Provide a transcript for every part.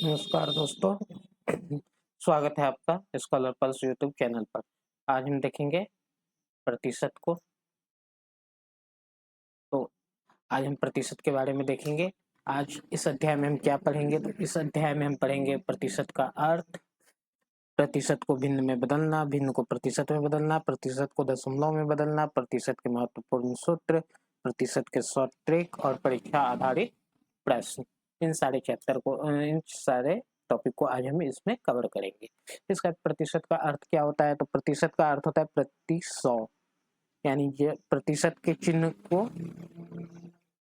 नमस्कार दोस्तों। स्वागत है आपका स्कॉलर पल्स यूट्यूब चैनल पर। आज हम देखेंगे प्रतिशत को। तो आज हम प्रतिशत के बारे में देखेंगे। आज इस अध्याय में हम क्या पढ़ेंगे, तो इस अध्याय में हम पढ़ेंगे प्रतिशत का अर्थ, प्रतिशत को भिन्न में बदलना, भिन्न को प्रतिशत में बदलना, प्रतिशत को दशमलव में बदलना, प्रतिशत के महत्वपूर्ण सूत्र, प्रतिशत के शॉर्ट ट्रिक और परीक्षा आधारित प्रश्न। इन सारे टॉपिक को आज हम इसमें कवर करेंगे। इसका प्रतिशत का अर्थ क्या होता है, तो प्रतिशत का अर्थ होता है प्रति 100, यानी ये प्रतिशत के चिन्ह को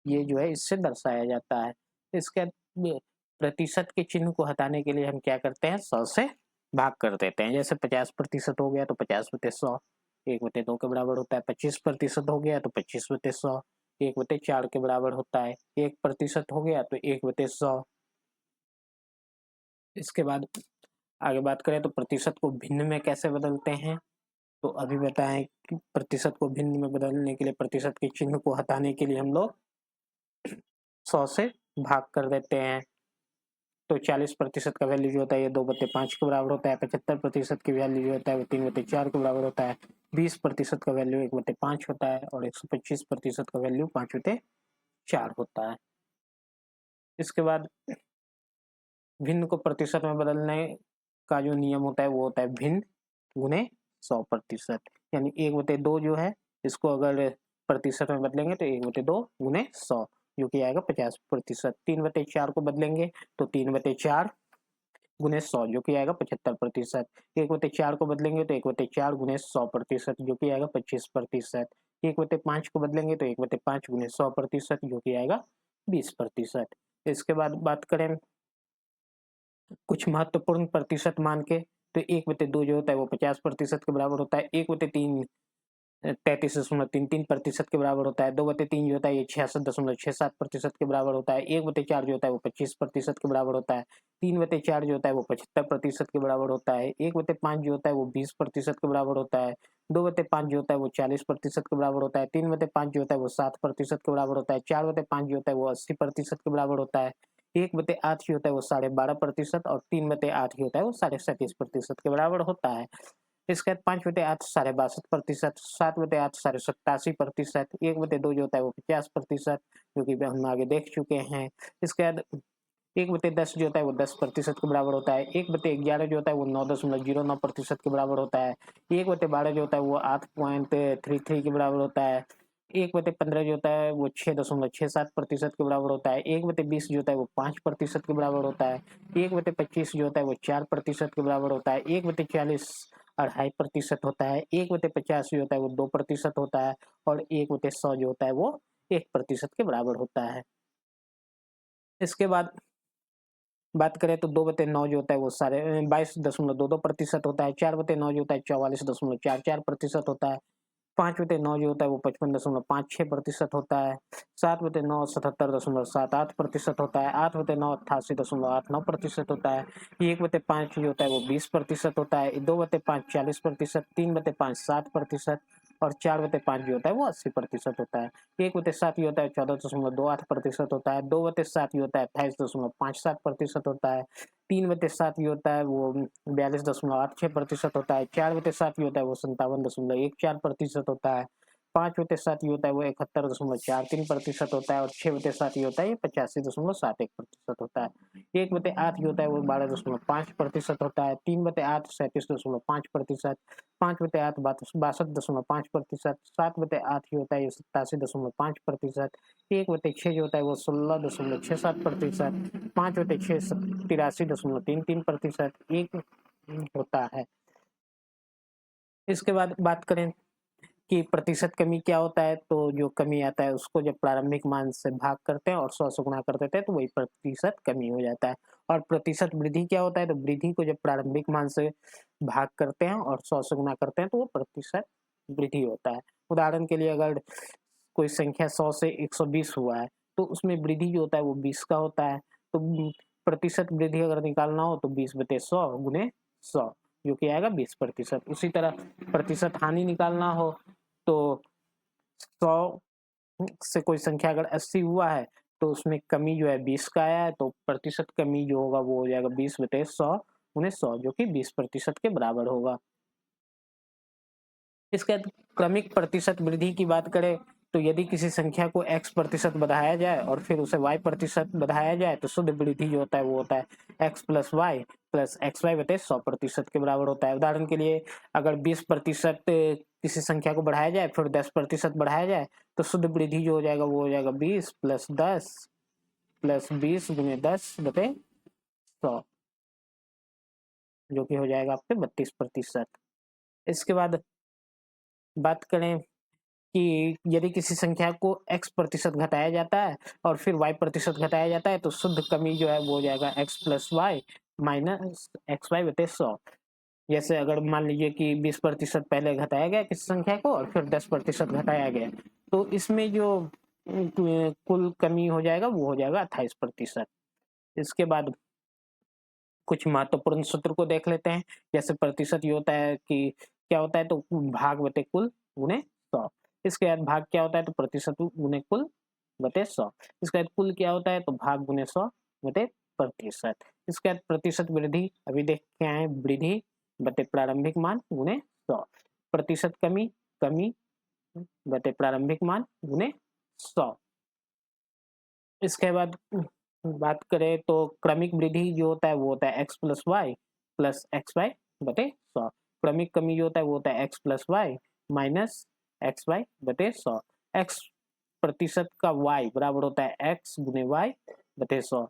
ये जो है इससे दर्शाया जाता है। इसके प्रतिशत के चिन्ह को हटाने के लिए हम क्या करते हैं, 100 से भाग कर देते हैं। जैसे 50% हो गया तो 50/100 1/2 के बराबर होता है। 25% हो गया तो 25/100 1/4 के बराबर होता है। 1% हो गया तो 1/100। इसके बाद आगे बात करें तो प्रतिशत को भिन्न में कैसे बदलते हैं, तो अभी बताएं कि प्रतिशत को भिन्न में बदलने के लिए प्रतिशत के चिन्ह को हटाने के लिए हम लोग 100 से भाग कर देते हैं। तो 40% का वैल्यू जो होता है ये 2/5 के बराबर होता है। 75% की वैल्यू जो होता है वो 3/4 के बराबर होता है। 20% का वैल्यू 1/5 होता है और 125% का वैल्यू 5/4 होता है। इसके बाद भिन्न को प्रतिशत में बदलने का जो नियम होता है वो होता है भिन्न गुने 100%, यानी 1/2 जो है इसको अगर प्रतिशत में बदलेंगे तो 1/2 गुने 100 जो कि आएगा 50%। 3/4 को बदलेंगे तो 3/4 गुने 100 जो कि आएगा 75%। 1/4 को बदलेंगे तो 1/4 गुने 100% जो कि आएगा 25%। 1/5 को बदलेंगे तो 1/5 गुने 100% जो कि आएगा 20%। इसके बाद बात करें कुछ महत्वपूर्ण प्रतिशत मान के, तो 1/2 जो होता है वो 50% के बराबर होता है। 1/3 33.33% के बराबर होता है। 2/3 जो होता है ये 66.67% के बराबर होता है। 1/4 जो होता है वो 25% के बराबर होता है। 3/4 जो होता है वो 75% के बराबर होता है। 1/5 जो होता है वो 20% के बराबर होता है। 2/5 जो होता है वो 40% के बराबर होता है। 3/5 जो होता है वो 60% के बराबर होता है। 4/5 जो होता है वो 80% के बराबर होता है। 1/8 जो होता है वो 12.5% और 3/8 जो होता है वो 37.5% के बराबर होता है। इसके बाद 5/8 62.5%, 7/8 87.5%, 1/2 जो होता है वो 50% जो कि हम आगे देख चुके हैं। इसके बाद 1/10 जो होता है वो 10% के बराबर होता है। 1/11 जो होता है वो 9.09% के बराबर होता है। 1/12 जो होता है वो 8.33 के बराबर होता है। 1/15 जो होता है वो 6.67% के बराबर होता है। 1/20 जो होता है वो 5% के बराबर होता है। 1/25 जो होता है वो 4% के बराबर होता है। 1/40 2.5% होता है। 1/50 जो होता है वो 2% होता है और 1/100 जो होता है वो 1% के बराबर होता है। इसके बाद बात करें तो 2/9 जो होता है वो 22.22% होता है। 4/9 जो होता है 44.44% होता है। 5/9 जो होता है वो 55.56% होता है। 7/9 77.78% होता है। 8/9 88.89% होता है। 1/5 जो होता है वो 20% होता है। 2/5 40%, 3/5 60% और 4/5 जो होता है वो 80% होता है। 1/7 जो होता है 14.28% होता है। 2/7 जो होता है 28.57% होता है। 3/7 जो होता है वो 42.86% होता है। 4/7 जो होता है वो 57.14% होता है। 5/7 जो होता है वो 71.43% होता है और 6/7 जो होता है ये 85.71% होता है। 1/8 जो होता है वो 12.5% होता है। 3/8 37.5%, 5/8 62.5%, 7/8 जो होता है ये 87.5%, 1/6 जो होता है वो 16.67%, 5/6 83.33%, 1 होता है। इसके बाद बात करें कि प्रतिशत कमी क्या होता है, तो जो कमी आता है उसको जब प्रारंभिक मान से भाग करते हैं और 100 से गुणा कर देते हैं तो वही प्रतिशत कमी हो जाता है। और प्रतिशत वृद्धि क्या होता है, तो वृद्धि को जब प्रारंभिक मान से भाग करते हैं और 100 से गुणा करते हैं तो वो प्रतिशत वृद्धि होता है। उदाहरण के लिए अगर कोई संख्या 100 से 120 हुआ है तो उसमें वृद्धि जो होता है वो 20 का होता है। तो प्रतिशत वृद्धि अगर निकालना हो तो 20/100 गुने 100 जो कि आएगा 20%। उसी तरह प्रतिशत हानि निकालना हो तो 100 से कोई संख्या अगर 80 हुआ है तो उसमें कमी जो है 20 का आया है, तो प्रतिशत कमी जो होगा वो हो जाएगा 20/100 जो कि 20% के बराबर होगा। इसके बाद क्रमिक प्रतिशत वृद्धि की बात करें तो यदि किसी संख्या को x प्रतिशत बढ़ाया जाए और फिर उसे y प्रतिशत बढ़ाया जाए तो शुद्ध वृद्धि जो होता है वो होता है x plus y plus x y बटे 100% के बराबर होता है। उदाहरण के लिए अगर 20% किसी संख्या को बढ़ाया जाए फिर 10% बढ़ाया जाए तो शुद्ध वृद्धि जो हो जाएगा वो हो जाएगा 20 प्लस 10 प्लस 20 गुणे 10 बटे 100 जो कि हो जाएगा आपके 32%। इसके बाद बात करें कि यदि किसी संख्या को x प्रतिशत घटाया जाता है और फिर y प्रतिशत घटाया जाता है तो शुद्ध कमी जो है वो हो जाएगा x plus y minus x y बटे 100। जैसे अगर मान लीजिए कि 20% पहले घटाया गया किसी संख्या को और फिर 10% घटाया गया तो इसमें जो कुल कमी हो जाएगा वो हो जाएगा 28%। इसके बाद कुछ महत्वपूर्ण सूत्र को देख लेते हैं। जैसे प्रतिशत ये होता है कि क्या होता है तो भाग बटे कुल गुणे 100। इसके बाद भाग क्या होता है तो प्रतिशत गुणे कुल बटे 100। इसके बाद कुल क्या होता है तो भाग गुणे 100 बटे प्रतिशत। इसके बाद प्रतिशत वृद्धि अभी देख के आए वृद्धि बटे प्रारंभिक मान गुणे 100। प्रतिशत कमी कमी बटे प्रारंभिक मान गुणे 100। इसके बाद बात करें तो क्रमिक वृद्धि जो होता है वो होता है x एक्स वाई बटे 100। क्रमिक कमी जो होता है वो होता है x plus y minus x y बटे 100। x प्रतिशत का y बराबर होता है x गुने वाई बटे 100।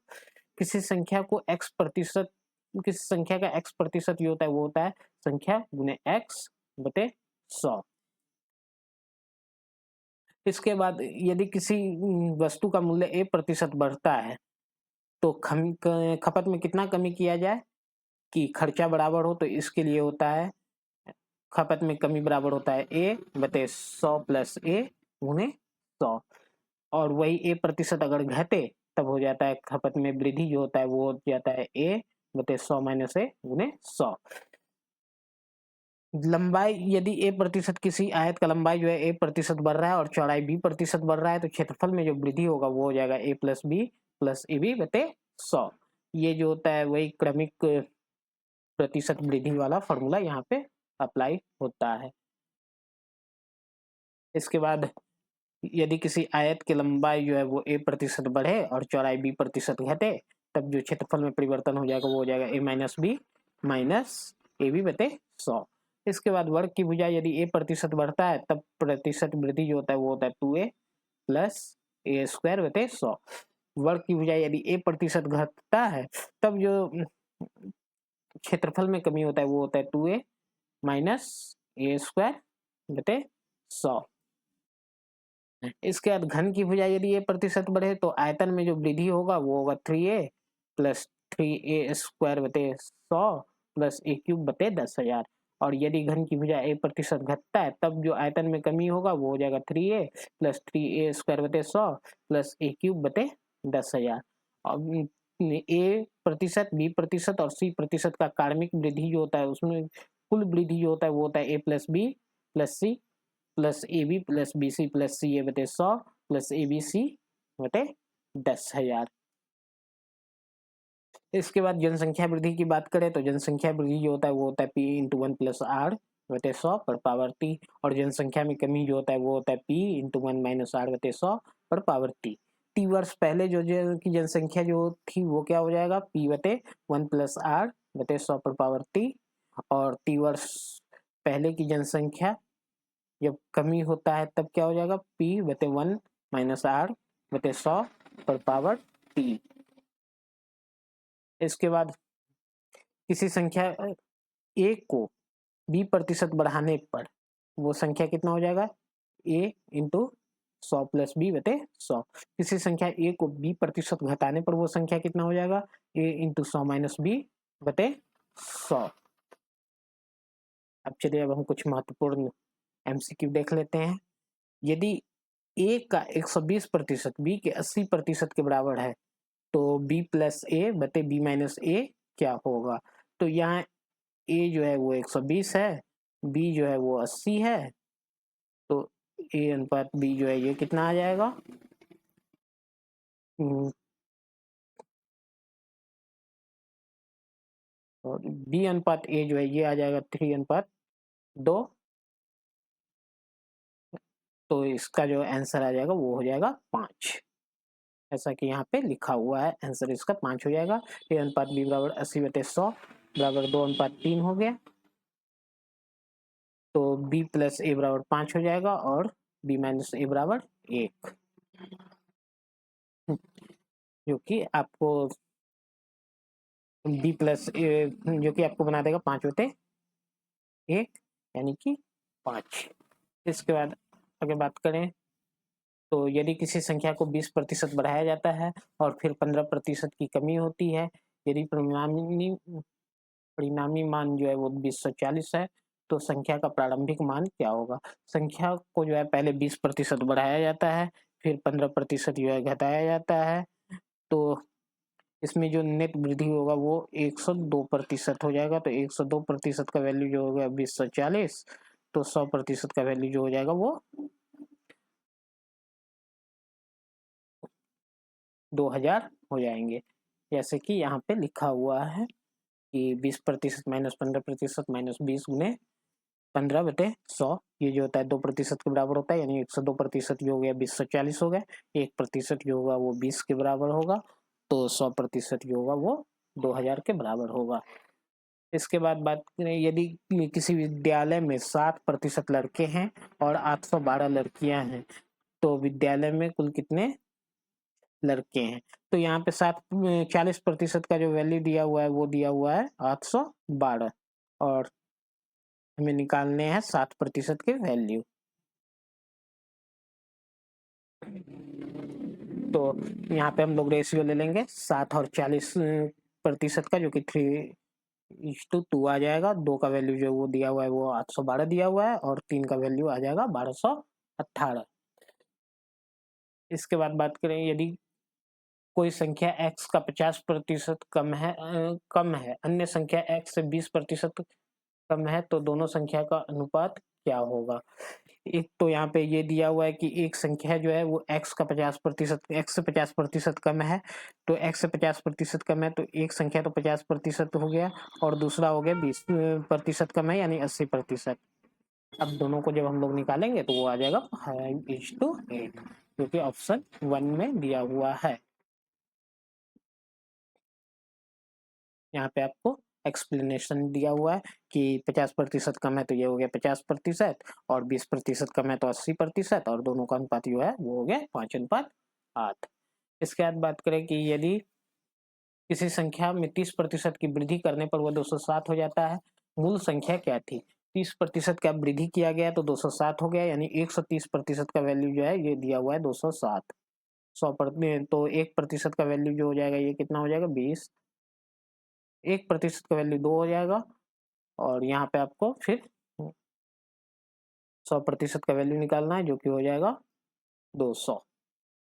किसी संख्या को x प्रतिशत किसी संख्या का x प्रतिशत ये होता है वो होता है संख्या गुने x बटे 100। इसके बाद यदि किसी वस्तु का मूल्य a% बढ़ता है तो खपत में कितना कमी किया जाए कि खर्चा बराबर हो तो इसके लिए होता है खपत में कमी बराबर होता है a बटे 100 प्लस a गुणे 100। और वही a% अगर घटे तब हो जाता है खपत में वृद्धि जो होता है वो हो जाता है a बटे 100 माइनस a गुणे 100। लंबाई यदि a% किसी आयत का लंबाई जो है a% बढ़ रहा है और चौड़ाई b% बढ़ रहा है तो क्षेत्रफल में जो वृद्धि होगा वो हो जाएगा a plus B plus A b बटे 100। ये जो होता है वही क्रमिक प्रतिशत वृद्धि वाला फॉर्मूला यहाँ पे अप्लाई होता है। इसके बाद यदि किसी आयत की लंबाई जो है वो a% बढ़े और चौड़ाई b% घटे तब जो क्षेत्रफल में परिवर्तन हो जाएगा वो हो जाएगा a minus b minus a b बटे 100। इसके बाद वर्ग की भुजा यदि a% बढ़ता है तब प्रतिशत वृद्धि जो होता है वो होता है 2a प्लस ए स्क्वायर बटे 100। वर्ग की भुजा यदि a% घटता है तब जो क्षेत्रफल में कमी होता है वो होता है 2a माइनस ए स्क्वायर बटे 100। इसके बाद घन की भुजा यदि a% बढ़े तो आयतन में जो वृद्धि होगा वो होगा 3a प्लस 3a स्क्वायर बटे 100 प्लस a क्यूब बटे 10,000। और यदि घन की भुजा a% घटता है तब जो आयतन में कमी होगा वो हो जाएगा 3a प्लस 3a स्क्वायर बटे 100 प्लस a क्यूब बटे 10,000। अब a%, b% और c% का कार्मिक वृद्धि जो होता है उसमें कुल वृद्धि जो होता है वो होता है a plus B plus C plus A B plus B C plus C A बटे 100 प्लस ए बी सी बटे 10,000। इसके बाद जनसंख्या वृद्धि की बात करें तो जनसंख्या वृद्धि जो होता है वो होता है पी इंटू 1+r बटे 100 पर पावर टी। और जनसंख्या में कमी जो होता है वो होता है पी इंटू 1-r बटे 100 पर पावर टी वर्ष पहले जो की जनसंख्या जो थी वो क्या हो जाएगा पी बटे 1+r बटे 100 पर पावर टी। और टी वर्ष पहले की जनसंख्या जब कमी होता है तब क्या हो जाएगा p बटे 1-r बटे 100 पर पावर t। इसके बाद किसी संख्या a को b% बढ़ाने पर वो संख्या कितना हो जाएगा a इंटू 100 प्लस बी बटे 100। किसी संख्या a को b% घटाने पर वो संख्या कितना हो जाएगा a इंटू 100 माइनस बी बटे 100। अब चलिए अब हम कुछ महत्वपूर्ण एमसीक्यू देख लेते हैं। यदि a का 120% b के 80% के बराबर है तो b प्लस ए बटे b माइनस ए क्या होगा। तो यहाँ a जो है वो 120 है b जो है वो 80 है तो a अनुपात b जो है ये कितना आ जाएगा और बी अनुपात ए जो है ये आ जाएगा 3:2। तो इसका जो आंसर आ जाएगा वो हो जाएगा 5। ऐसा कि यहाँ पे लिखा हुआ है, आंसर इसका 5 हो जाएगा। ए अनुपात बी बराबर 80/100 बराबर 2:3 हो गया। तो b प्लस ए बराबर 5 हो जाएगा और b माइनस ए बराबर 1, जो कि आपको b प्लस ए जो कि आपको बना देगा 5/1 यानी कि 5। इसके बाद अगर बात करें तो यदि किसी संख्या को 20% बढ़ाया जाता है और फिर 15% की कमी होती है, यदि परिणामी मान जो है वो 2040 है, तो संख्या का प्रारंभिक मान क्या होगा। संख्या को जो है पहले 20% बढ़ाया जाता है, फिर 15% जो है घटाया जाता है। तो इसमें जो नेट वृद्धि होगा वो 102% हो जाएगा। तो 102% का वैल्यू जो होगा 2040, तो 100% का वैल्यू जो हो जाएगा वो 2000 हो जाएंगे। जैसे कि यहाँ पे लिखा हुआ है कि 20% माइनस 15% माइनस 20 गुने 15/100, ये जो होता है 2% के बराबर होता है, यानी 102% जो हो गया 2040 हो गया। 1% जो होगा वो 20 के बराबर होगा, तो 100% जो होगा वो 2000 के बराबर होगा। इसके बाद बात करें, यदि किसी विद्यालय में 7% लड़के हैं और 812 लड़कियां हैं, तो विद्यालय में कुल कितने लड़के हैं। तो यहाँ पे 40% का जो वैल्यू दिया हुआ है वो दिया हुआ है 812, और हमें निकालने हैं 7% के वैल्यू। तो यहाँ पे हम लोग रेशियो ले लेंगे 7 और 40% का, जो कि 3:2 आ जाएगा। 2 का वैल्यू जो वो दिया हुआ है वो 812 दिया हुआ है, और 3 का वैल्यू आ जाएगा 1218। इसके बाद बात करें, यदि कोई संख्या x का 50% कम है, अन्य संख्या x से 20% कम है, तो दोनों संख्या का अनुपात क्या होगा। एक तो यहाँ पे ये दिया हुआ है कि एक संख्या जो है वो x का 50% x से 50% कम है। तो x से 50% कम है तो एक संख्या तो 50% हो गया, और दूसरा हो गया 20% कम है, यानी 80%। अब दोनों को जब हम लोग निकालेंगे तो वो आ जाएगा 5:8, जो कि ऑप्शन 1 में दिया हुआ है। यहाँ पे आपको एक्सप्लेनेशन दिया हुआ है कि 50% कम है तो ये हो गया 50%, और 20% कम है तो 80%, और दोनों का अनुपात जो है वो हो गया 5:8। इसके बाद बात करें कि यदि किसी संख्या में 30% की वृद्धि करने पर वह 207 हो जाता है, मूल संख्या क्या थी। 30% का वृद्धि किया गया तो 207 हो गया, यानी 130% का वैल्यू जो है ये दिया हुआ है 207। 100% तो 1% का वैल्यू जो हो जाएगा ये कितना हो जाएगा 20। 1% का वैल्यू 2 हो जाएगा, और यहाँ पे आपको फिर 100% का वैल्यू निकालना है, जो कि हो जाएगा 200।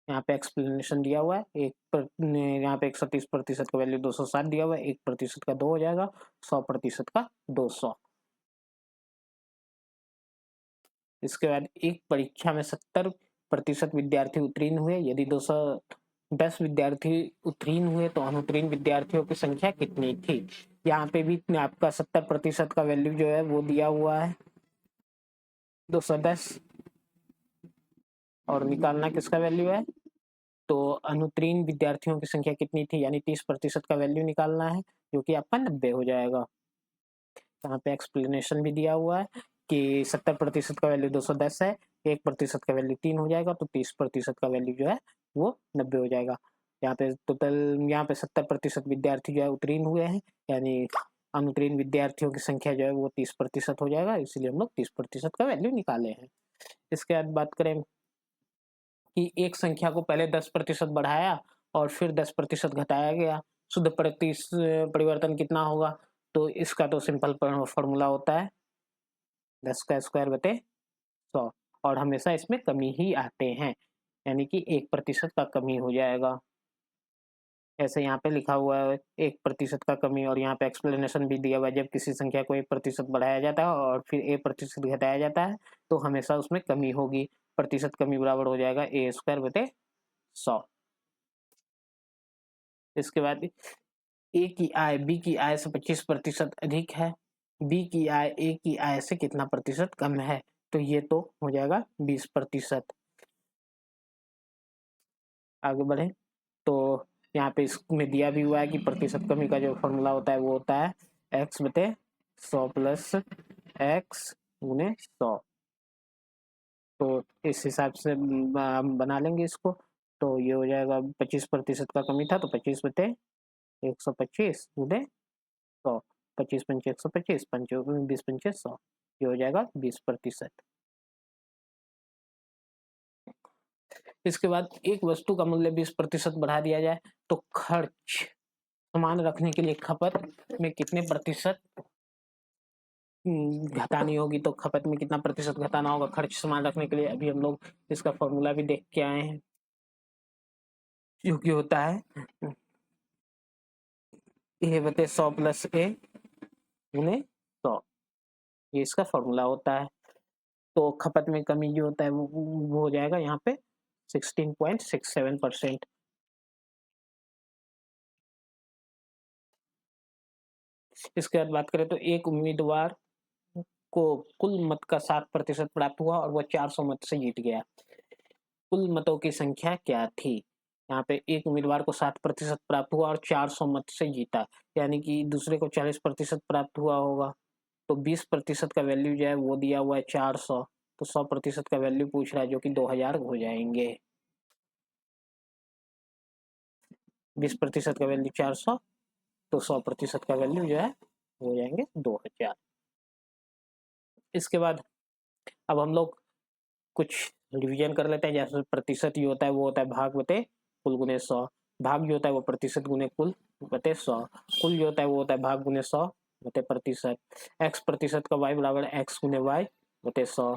यहाँ पे एक्सप्लेनेशन दिया हुआ है, यहाँ पे 130% का वैल्यू 207 दिया हुआ है, 1% का 2 हो जाएगा, 100% का 200। इसके बाद एक परीक्षा में 70% विद्यार्थी उत्तीर्ण हुए, यदि 210 विद्यार्थी उत्तीर्ण हुए तो अनुत्तीर्ण विद्यार्थियों की संख्या कितनी थी। यहाँ पे भी आपका 70% का वैल्यू जो है वो दिया हुआ है 210, और निकालना किसका वैल्यू है, तो अनुत्तीर्ण विद्यार्थियों की संख्या कितनी थी, यानी 30% का वैल्यू निकालना है, जो कि आपका 90 हो जाएगा। यहाँ पे एक्सप्लेनेशन भी दिया हुआ है कि 70% का वैल्यू 210 है, 1% का वैल्यू 3 हो जाएगा, तो 30% का वैल्यू जो है वो 90 हो जाएगा। यहाँ पे टोटल, यहाँ पे 70% विद्यार्थी जो है उत्तीर्ण हुए हैं, यानी अनुत्तीर्ण विद्यार्थियों की संख्या जो है वो 30% हो जाएगा, इसलिए हम लोग 30% का वैल्यू निकाले हैं। इसके बाद बात करें कि एक संख्या को पहले 10% बढ़ाया और फिर 10% घटाया गया, शुद्ध परिवर्तन कितना होगा। तो इसका तो सिंपल फॉर्मूला होता है 10 का स्क्वायर बटे 100, और हमेशा इसमें कमी ही आते हैं, यानी कि 1% का कमी हो जाएगा। ऐसे यहाँ पे लिखा हुआ है 1% का कमी, और यहाँ पे एक्सप्लेनेशन भी दिया हुआ है, जब किसी संख्या को 1% बढ़ाया जाता है और फिर 1% घटाया जाता है तो हमेशा उसमें कमी होगी। प्रतिशत कमी बराबर हो जाएगा a² बटे 100। इसके बाद ए की आय बी की आय से 25% अधिक है, बी की आय ए की आय से कितना प्रतिशत कम है, तो ये तो हो जाएगा 20%। आगे बढ़े तो यहाँ पे इसमें दिया भी हुआ है कि प्रतिशत कमी का जो फॉर्मूला होता है वो होता है x बटे 100 प्लस x गुने 100। तो इस हिसाब से हम बना लेंगे इसको। तो ये हो जाएगा 25% का कमी था तो 25 बटे 125 गुने 100, 25 पंचे 125, 20 पंचे 100, ये हो जाएगा 20%। इसके बाद एक वस्तु का मूल्य 20% बढ़ा दिया जाए तो खर्च समान रखने के लिए खपत में कितने प्रतिशत घटानी होगी, तो खपत में कितना प्रतिशत घटाना होगा खर्च समान रखने के लिए। अभी हम लोग इसका फॉर्मूला भी देख के आए हैं जो कि होता है ए बटे 100 प्लस ए गुने 100, ये इसका फॉर्मूला होता है। तो खपत में कमी जो होता है वो हो जाएगा यहाँ पे 16.67%। इसके बाद बात करें तो एक उम्मीदवार को कुल मत का 7% प्राप्त हुआ और वह 400 मत से जीत गया। कुल मतों की संख्या क्या थी? यहाँ पे एक उम्मीदवार को 7% प्राप्त हुआ और 400 मत से जीता, यानी कि दूसरे को 40% प्राप्त हुआ होगा। तो 20% का वैल्यू जो है वो दिया हुआ है 400, तो 100% का वैल्यू पूछ रहा है जो कि 2000 हो जाएंगे। 20% का वैल्यू 400, तो 100% का वैल्यू जो है हो जाएंगे 2000। इसके बाद अब हम लोग कुछ रिवीजन कर लेते हैं। जैसे प्रतिशत ये होता है वो होता है भाग बटे कुल गुने 100, भाग जो होता है वो प्रतिशत गुने कुल बटे 100, कुल जो होता है वो होता है भाग गुने 100 बटे प्रतिशत। x प्रतिशत का y बराबर x गुने y बटे 100।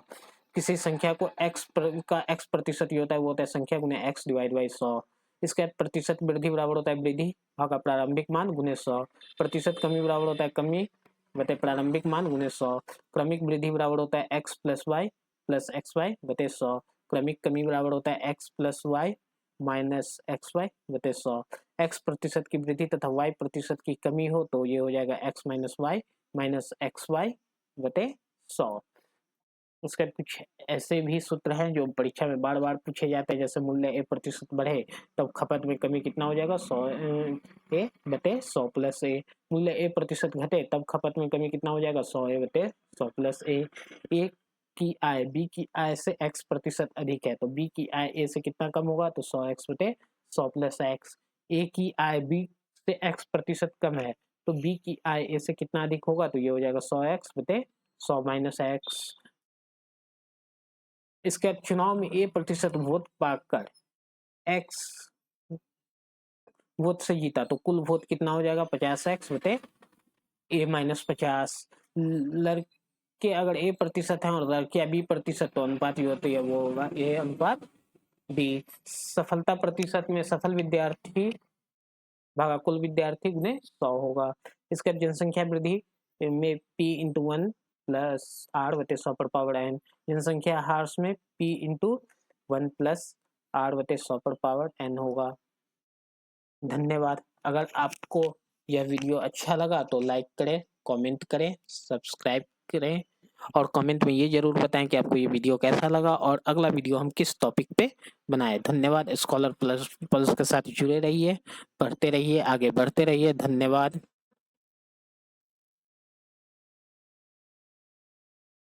किसी संख्या को का x प्रतिशत ये होता है वो होता है संख्या गुने x डिवाइड बाई 100। इसका प्रतिशत वृद्धि बराबर होता है वृद्धि भागा प्रारंभिक मान गुने 100। प्रतिशत कमी बराबर होता है कमी बटे प्रारंभिक मान गुने 100। क्रमिक वृद्धि बराबर होता है x plus y plus x y बटे 100। क्रमिक कमी बराबर होता है x plus y minus x y बटे 100। x प्रतिशत की वृद्धि तथा y प्रतिशत की कमी हो तो ये हो जाएगा x minus y minus x y बटे 100। उसके कुछ ऐसे भी सूत्र हैं जो परीक्षा में बार बार पूछे जाते हैं। जैसे मूल्य ए प्रतिशत बढ़े तब खपत में कमी कितना हो जाएगा 100 ए बटे 100 प्लस ए। मूल्य ए प्रतिशत घटे तब खपत में कमी कितना हो जाएगा 100 ए बटे 100 प्लस ए। ए की आय बी की आय से x प्रतिशत अधिक है तो बी की आय ए से कितना कम होगा, तो 100x बटे 100 प्लस एक्स। ए की आय बी से x प्रतिशत कम है तो बी की आय ए से कितना अधिक होगा, तो ये हो जाएगा 100x बटे 100 माइनस एक्स। इसके चुनाव में ए प्रतिशत वोट पाकर x वोट से जीता तो कुल वोट कितना हो जाएगा 50x बटे ए माइनस 50। लड़के अगर ए प्रतिशत है और लड़कियां बी प्रतिशत तो अनुपात ही होती है वो होगा ए अनुपात बी। सफलता प्रतिशत में सफल विद्यार्थी भागा कुल विद्यार्थी गुने 100 होगा। इसका जनसंख्या वृद्धि में p इंटू 1 प्लस आर बटे 100 पर पावर n। जनसंख्या ह्रास में p इंटू 1 प्लस आर बटे 100 पर पावर n होगा। धन्यवाद। अगर आपको यह वीडियो अच्छा लगा तो लाइक करें, कमेंट करें, सब्सक्राइब करें और कमेंट में ये जरूर बताएं कि आपको ये वीडियो कैसा लगा और अगला वीडियो हम किस टॉपिक पे बनाएं। धन्यवाद। स्कॉलर प्लस के साथ जुड़े रहिए, पढ़ते रहिए, आगे बढ़ते रहिए। धन्यवाद।